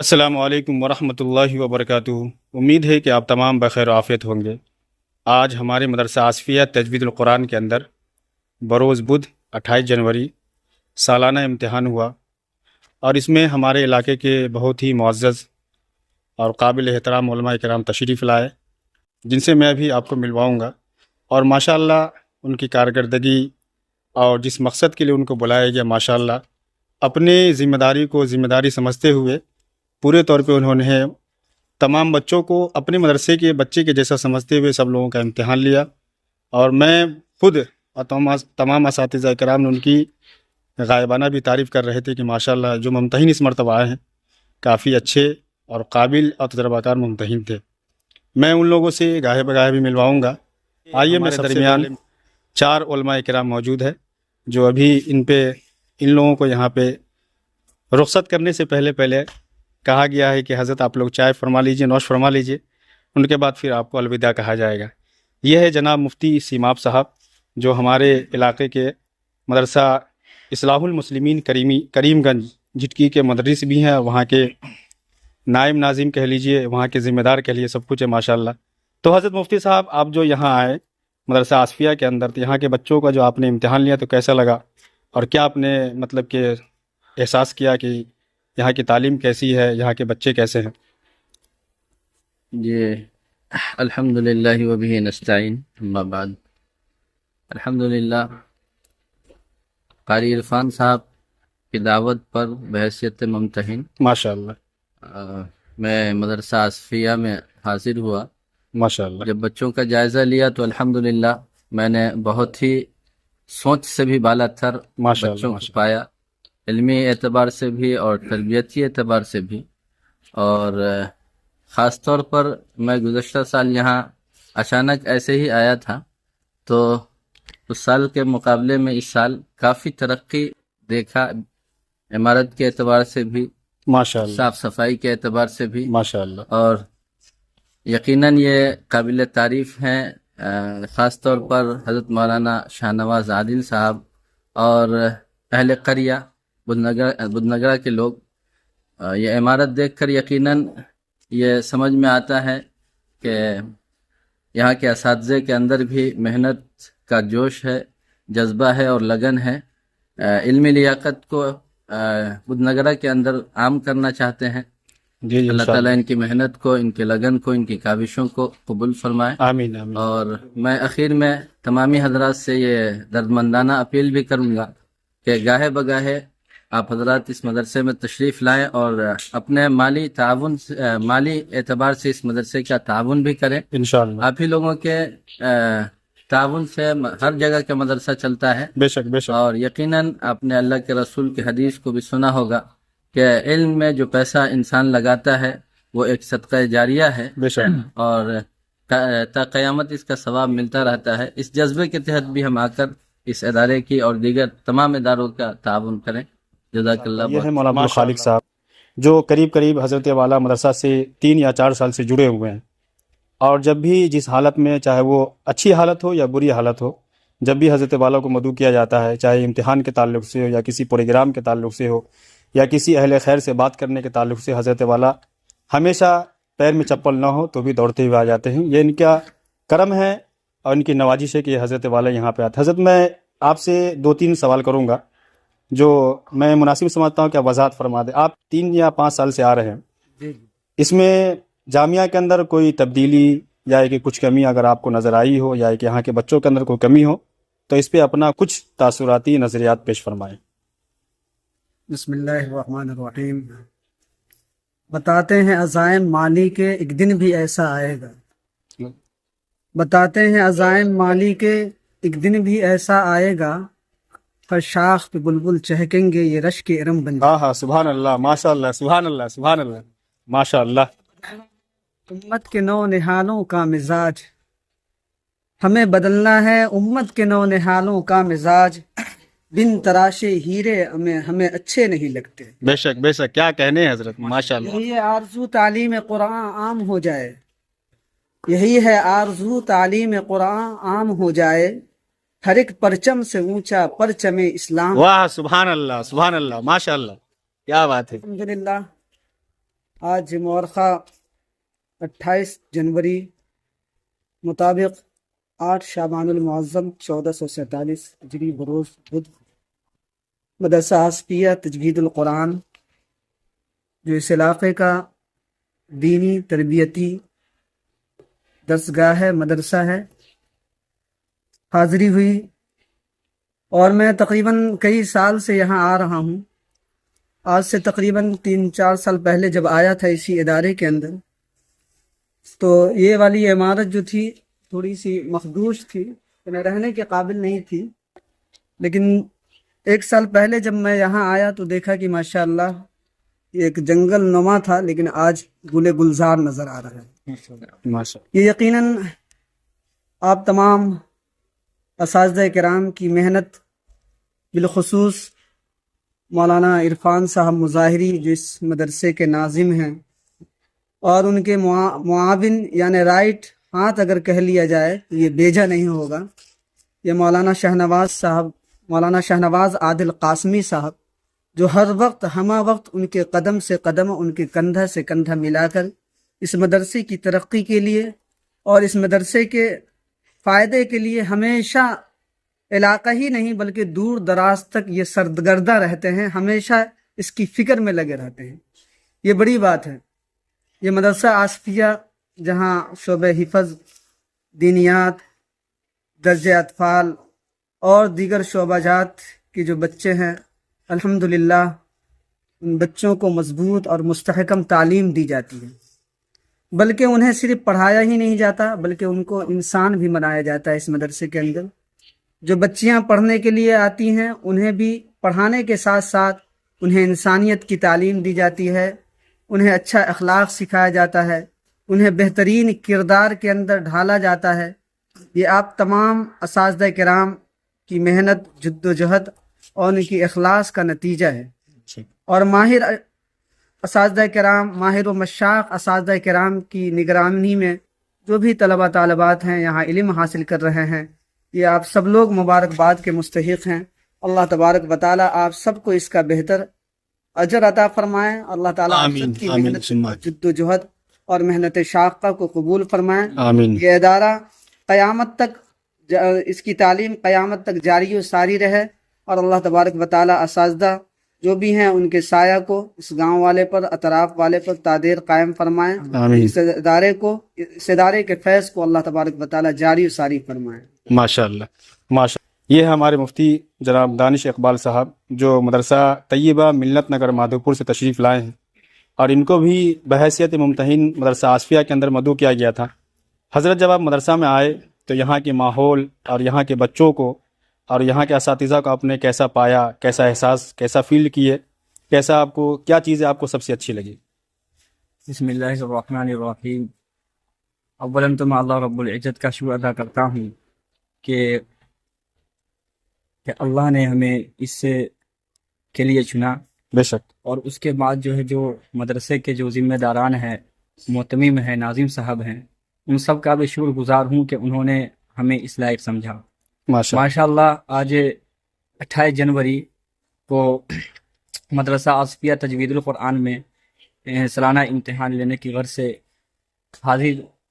السلام علیکم ورحمۃ اللہ وبرکاتہ۔ امید ہے کہ آپ تمام بخیر و عافیت ہوں گے۔ آج ہمارے مدرسہ آصفیہ تجوید القرآن کے اندر بروز بدھ 28 جنوری سالانہ امتحان ہوا، اور اس میں ہمارے علاقے کے بہت ہی معزز اور قابل احترام علماء کرام تشریف لائے، جن سے میں بھی آپ کو ملواؤں گا۔ اور ماشاءاللہ ان کی کارکردگی اور جس مقصد کے لیے ان کو بلایا گیا، ماشاءاللہ اپنے ذمہ داری کو ذمہ داری سمجھتے ہوئے پورے طور پہ انہوں نے تمام بچوں کو اپنے مدرسے کے بچے کے جیسا سمجھتے ہوئے سب لوگوں کا امتحان لیا۔ اور میں خود اور تمام اساتذہ کرام نے ان کی غائبانہ بھی تعریف کر رہے تھے کہ ماشاءاللہ جو ممتحن اس مرتبہ آئے ہیں کافی اچھے اور قابل اور تجربہ کار ممتحن تھے۔ میں ان لوگوں سے گاہے بگاہے بھی ملواؤں گا۔ آئیے، میرے درمیان 4 علماء کرام موجود ہے جو ابھی ان لوگوں کو یہاں پہ رخصت کرنے سے پہلے کہا گیا ہے کہ حضرت آپ لوگ چائے فرما لیجئے، نوش فرما لیجئے، ان کے بعد پھر آپ کو الوداع کہا جائے گا۔ یہ ہے جناب مفتی سیماب صاحب، جو ہمارے علاقے کے مدرسہ اصلاح المسلمین کریم گنج جھٹکی کے مدرس بھی ہیں، وہاں کے نائب ناظم کہہ لیجئے، وہاں کے ذمہ دار کہہ لیجئے، سب کچھ ہے ماشاءاللہ۔ تو حضرت مفتی صاحب، آپ جو یہاں آئے مدرسہ آصفیہ کے اندر، تو یہاں کے بچوں کا جو آپ نے امتحان لیا تو کیسا لگا، اور کیا آپ نے مطلب کہ احساس کیا کہ یہاں کی تعلیم کیسی ہے، یہاں کے بچے کیسے ہیں؟ جی، الحمدللہ وبہ نستعین، اما بعد۔ الحمدللہ قاری عرفان صاحب کی دعوت پر بحیثیت ممتحن ماشاءاللہ میں مدرسہ آصفیہ میں حاضر ہوا۔ ماشاءاللہ جب بچوں کا جائزہ لیا تو الحمدللہ میں نے بہت ہی سوچ سے بھی بالا تر ماشاءاللہ بچوں کو پایا، علمی اعتبار سے بھی اور تربیتی اعتبار سے بھی۔ اور خاص طور پر میں گزشتہ سال یہاں اچانک ایسے ہی آیا تھا، تو اس سال کے مقابلے میں اس سال کافی ترقی دیکھا، عمارت کے اعتبار سے بھی، ماشاءاللہ صاف صفائی کے اعتبار سے بھی، ماشاءاللہ اور یقیناً یہ قابل تعریف ہیں۔ خاص طور پر حضرت مولانا شاہ نواز عادل صاحب اور اہل قریہ بدھ نگرہ کے لوگ، یہ عمارت دیکھ کر یقیناً یہ سمجھ میں آتا ہے کہ یہاں کے اساتذہ کے اندر بھی محنت کا جوش ہے، جذبہ ہے اور لگن ہے۔ علمی لیاقت کو بدھ نگرہ کے اندر عام کرنا چاہتے ہیں۔ جی اللہ تعالیٰ ان کی محنت کو، ان کے لگن کو، ان کی کاوشوں کو قبول فرمائے۔ آمین آمین۔ اور میں اخیر میں تمامی حضرات سے یہ دردمندانہ اپیل بھی کروں گا کہ گاہے بگاہے آپ حضرات اس مدرسے میں تشریف لائیں اور اپنے مالی اعتبار سے اس مدرسے کا تعاون بھی کریں۔ انشاءاللہ، آپ ہی لوگوں کے تعاون سے ہر جگہ کا مدرسہ چلتا ہے، بے شک بے شک۔ اور یقیناً آپ نے اللہ کے رسول کی حدیث کو بھی سنا ہوگا کہ علم میں جو پیسہ انسان لگاتا ہے وہ ایک صدقہ جاریہ ہے، بے شک۔ اور تا قیامت اس کا ثواب ملتا رہتا ہے۔ اس جذبے کے تحت بھی ہم آ کر اس ادارے کی اور دیگر تمام اداروں کا تعاون کریں۔ جزاک اللہ۔ یہ ہے مولانا عبدالخالق صاحب، جو قریب حضرت والا مدرسہ سے 3 یا 4 سال سے جڑے ہوئے ہیں، اور جب بھی جس حالت میں، چاہے وہ اچھی حالت ہو یا بری حالت ہو، جب بھی حضرت والا کو مدعو کیا جاتا ہے، چاہے امتحان کے تعلق سے ہو یا کسی پروگرام کے تعلق سے ہو یا کسی اہل خیر سے بات کرنے کے تعلق سے، حضرت والا ہمیشہ پیر میں چپل نہ ہو تو بھی دوڑتے ہوئے آ جاتے ہیں۔ یہ ان کا کرم ہے اور ان کی نوازش ہے کہ حضرت والا یہاں پہ آتے۔ حضرت، میں آپ سے 2-3 سوال کروں گا جو میں مناسب سمجھتا ہوں کہ آپ وضاحت فرما دیں۔ آپ 3 یا 5 سال سے آ رہے ہیں، اس میں جامعہ کے اندر کوئی تبدیلی یا کہ کچھ کمی اگر آپ کو نظر آئی ہو، یا کہ یہاں کے بچوں کے اندر کوئی کمی ہو، تو اس پہ اپنا کچھ تاثراتی نظریات پیش فرمائیں۔ بسم اللہ الرحمن الرحیم۔ بتاتے ہیں عزائم مالی کے ایک دن بھی ایسا آئے گا، بتاتے ہیں عزائم مالی کے ایک دن بھی ایسا آئے گا، ہر شاخ پہ بلبل چہکیں گے یہ رشک ارم بن جائے۔ ہاں سبحان اللہ، ماشاء اللہ، سبحان اللہ، سبحان اللہ، ماشاء اللہ۔ امت کے نو نہالوں کا مزاج ہمیں بدلنا ہے، امت کے نو نہالوں کا مزاج، بن تراشے ہیرے ہمیں اچھے نہیں لگتے۔ بے شک بے شک، کیا کہنے ہیں حضرت، ماشاء اللہ۔ یہی ہے آرزو تعلیم قرآن عام ہو جائے، یہی ہے آرزو تعلیم قرآن عام ہو جائے، ہر ایک پرچم سے اونچا پرچم اسلام۔ واہ، سبحان اللہ، سبحان اللہ، ماشاء اللہ، کیا بات ہے۔ الحمدللہ آج مورخہ 28 جنوری مطابق 8 شعبان المعظم 1447 ہجری بروز بدھ، مدرسہ آصفیہ تجوید القرآن جو اس علاقے کا دینی تربیتی درسگاہ ہے، مدرسہ ہے، حاضری ہوئی، اور میں تقریباً کئی سال سے یہاں آ رہا ہوں۔ آج سے تقریباً 3-4 سال پہلے جب آیا تھا اسی ادارے کے اندر، تو یہ والی عمارت جو تھی تھوڑی سی مخدوش تھی، یعنی رہنے کے قابل نہیں تھی، لیکن 1 سال پہلے جب میں یہاں آیا تو دیکھا کہ ماشاءاللہ یہ ایک جنگل نما تھا، لیکن آج گل گلزار نظر آ رہا ہے۔ ماشاء یہ یقیناً آپ تمام اساتذہ کرام کی محنت، بالخصوص مولانا عرفان صاحب مظاہری جو اس مدرسے کے ناظم ہیں، اور ان کے معاون یعنی رائٹ ہاتھ اگر کہہ لیا جائے تو یہ بیجا نہیں ہوگا، یہ مولانا شہنواز عادل قاسمی صاحب، جو ہر وقت ہمہ وقت ان کے قدم سے قدم، ان کے کندھا سے کندھا ملا کر اس مدرسے کی ترقی کے لیے اور اس مدرسے کے فائدے کے لیے ہمیشہ علاقہ ہی نہیں بلکہ دور دراز تک یہ سرگردہ رہتے ہیں، ہمیشہ اس کی فکر میں لگے رہتے ہیں۔ یہ بڑی بات ہے۔ یہ مدرسہ آصفیہ جہاں شعبہ حفظ، دینیات، درج اطفال اور دیگر شعبہ جات کے جو بچے ہیں، الحمدللہ ان بچوں کو مضبوط اور مستحکم تعلیم دی جاتی ہے، بلکہ انہیں صرف پڑھایا ہی نہیں جاتا بلکہ ان کو انسان بھی بنایا جاتا ہے۔ اس مدرسے کے اندر جو بچیاں پڑھنے کے لیے آتی ہیں انہیں بھی پڑھانے کے ساتھ ساتھ انہیں انسانیت کی تعلیم دی جاتی ہے، انہیں اچھا اخلاق سکھایا جاتا ہے، انہیں بہترین کردار کے اندر ڈھالا جاتا ہے۔ یہ آپ تمام اساتذہ کرام کی محنت، جد و جہد اور ان کی اخلاص کا نتیجہ ہے، اور ماہر اساتذہ کرام، ماہر و مشاق اساتذہ کرام کی نگرانی میں جو بھی طلبہ طالبات ہیں یہاں علم حاصل کر رہے ہیں، یہ آپ سب لوگ مبارکباد کے مستحق ہیں۔ اللہ تبارک و تعالیٰ آپ سب کو اس کا بہتر اجر عطا فرمائیں۔ اللہ تعالیٰ آپ سب کی محنت، جد و جہد اور محنت شاقہ کو قبول فرمائیں۔ آمین۔ یہ ادارہ قیامت تک، اس کی تعلیم قیامت تک جاری و ساری رہے، اور اللہ تبارک و تعالیٰ اساتذہ جو بھی ہیں ان کے سایہ کو اس گاؤں والے پر، اطراف والے پر تادیر قائم فرمائیں۔ آمین۔ اس ادارے کے فیض کو اللہ تبارک و تعالیٰ جاری و ساری فرمائیں۔ ماشاءاللہ، ماشاءاللہ۔ یہ ہمارے مفتی جناب دانش اقبال صاحب جو مدرسہ طیبہ ملت نگر مادھوپور سے تشریف لائے ہیں، اور ان کو بھی بحیثیت ممتحن مدرسہ آصفیہ کے اندر مدعو کیا گیا تھا۔ حضرت جب آپ مدرسہ میں آئے تو یہاں کے ماحول اور یہاں کے بچوں کو اور یہاں کے اساتذہ کو آپ نے کیسا پایا، کیسا احساس، کیسا فیل کیے، کیسا آپ کو، کیا چیزیں آپ کو سب سے اچھی لگی؟ بسم اللہ الرحمن الرحیم۔ اولاً تو میں اللہ رب العزت کا شکر ادا کرتا ہوں کہ اللہ نے ہمیں اس سے کے لیے چنا، بے شک۔ اور اس کے بعد جو ہے جو مدرسے کے جو ذمہ داران ہیں، معتمم ہیں، ناظم صاحب ہیں، ان سب کا بھی شکر گزار ہوں کہ انہوں نے ہمیں اس لائق سمجھا۔ ماشاء اللہ آج 28 جنوری کو مدرسہ آصفیہ تجوید القرآن میں سالانہ امتحان لینے کی غرض سے حاضر